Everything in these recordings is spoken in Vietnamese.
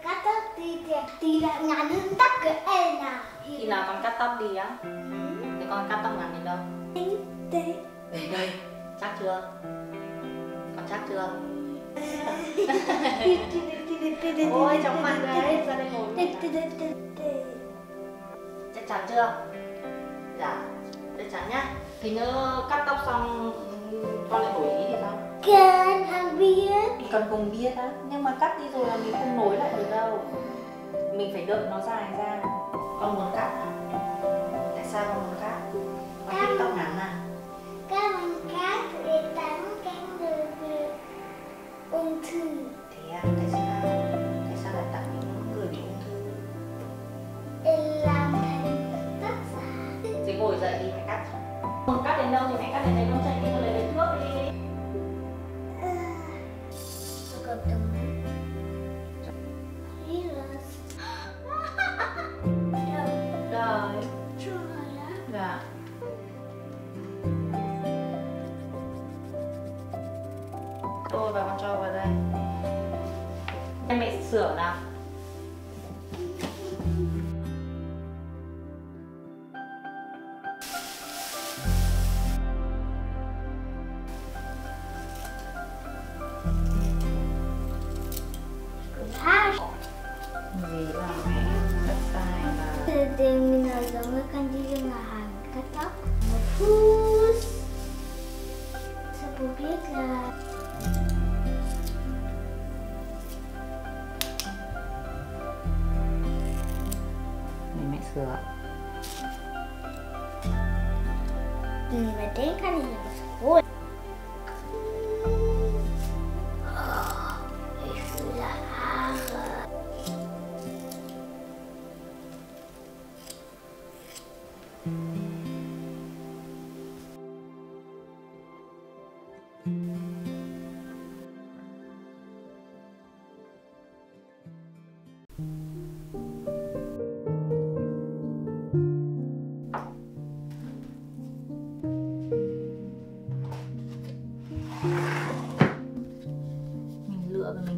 Cắt tóc thì lại ngắn hơn tóc của em nào. Khi nào con cắt tóc đi á? Thế con cắt tóc ngắn đến đâu? Đây. Đến đây. Chắc chưa? Con chắc chưa? Ôi chóng mặt đấy, ra đây ngồi. Chắc chắn chưa? Dạ, chắc chắn nhá. Thì nhớ cắt tóc xong con lại đổi ý thì sao? Cần không biết. Cần không biết á, nhưng mà cắt đi rồi là mình không nối lại được đâu. Mình phải đợi nó dài ra. Con muốn cắt à? Tại sao con muốn cắt? Con thích tóc ngắn à? Các bạn cắt để tán canh được ung thư. Thế à? Tại sao? Tại sao lại tặng những người bị ung thư? Để làm thành tóc giả. Thế ngồi dậy đi mẹ cắt. Muốn cắt đến đâu thì mẹ cắt đến đấy, con chạy đi con lấy cái thước đi. Còn tầm Rồi. chua lắm. Dạ. Tôi và con cho vào đây. Em mẹ sửa nào. Gì là mẹ cắt sai mà. Thì mình nói giống với con đi ra ngoài hàng cắt tóc. Một phút. Sao cô biết là Mẹ sửa. mà đến cái này là thôi.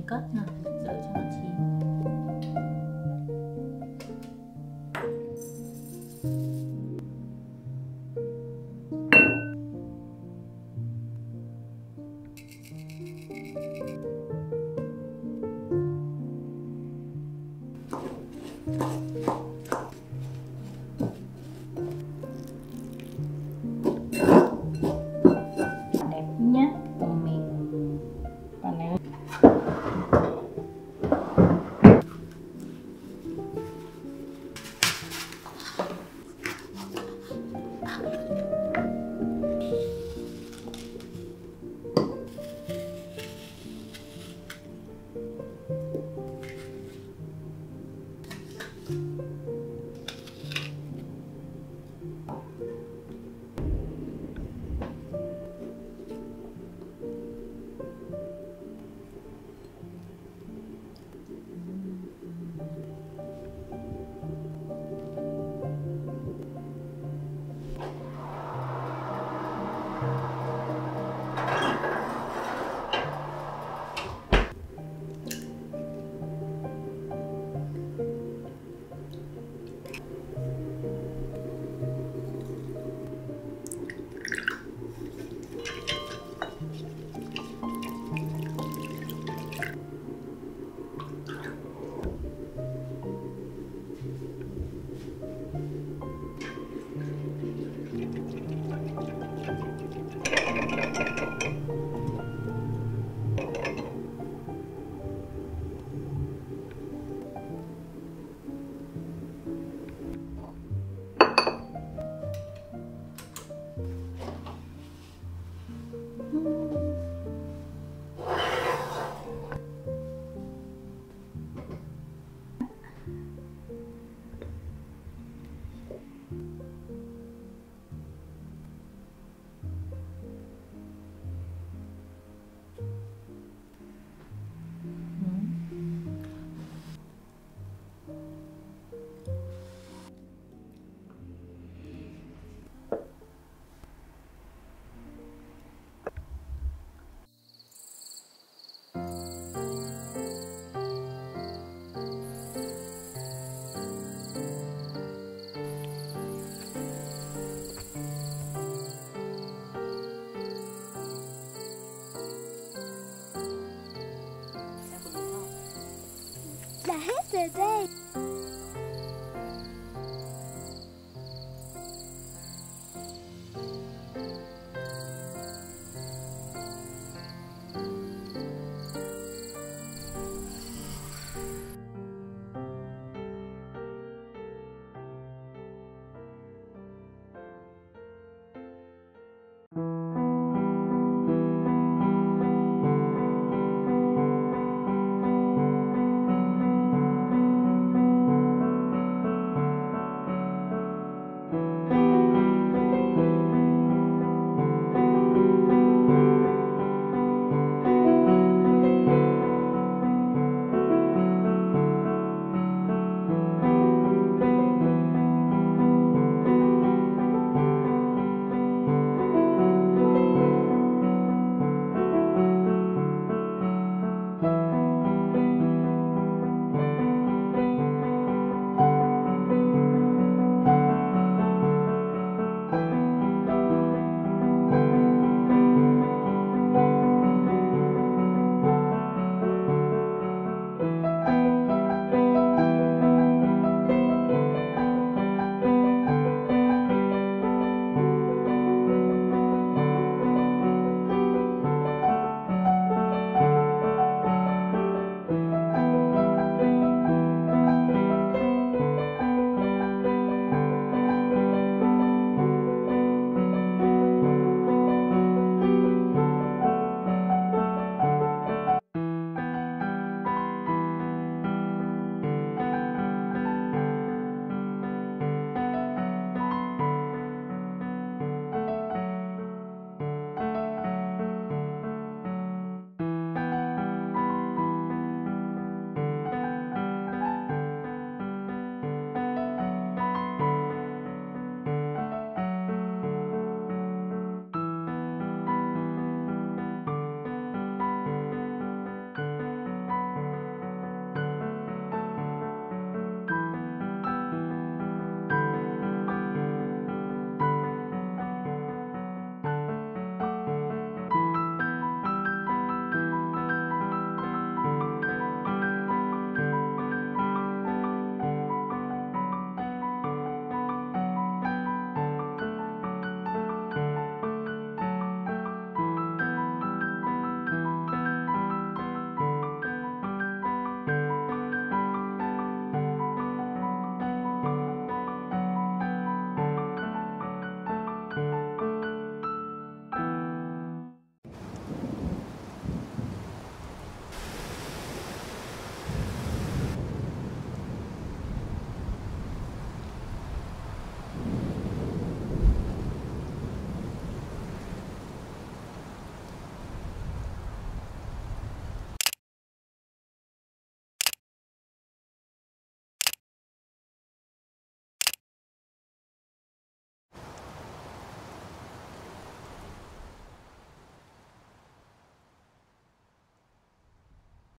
mình cất nào, đợi cho nó chín. Đẹp nhá, mình còn nếu đã hết rồi đây.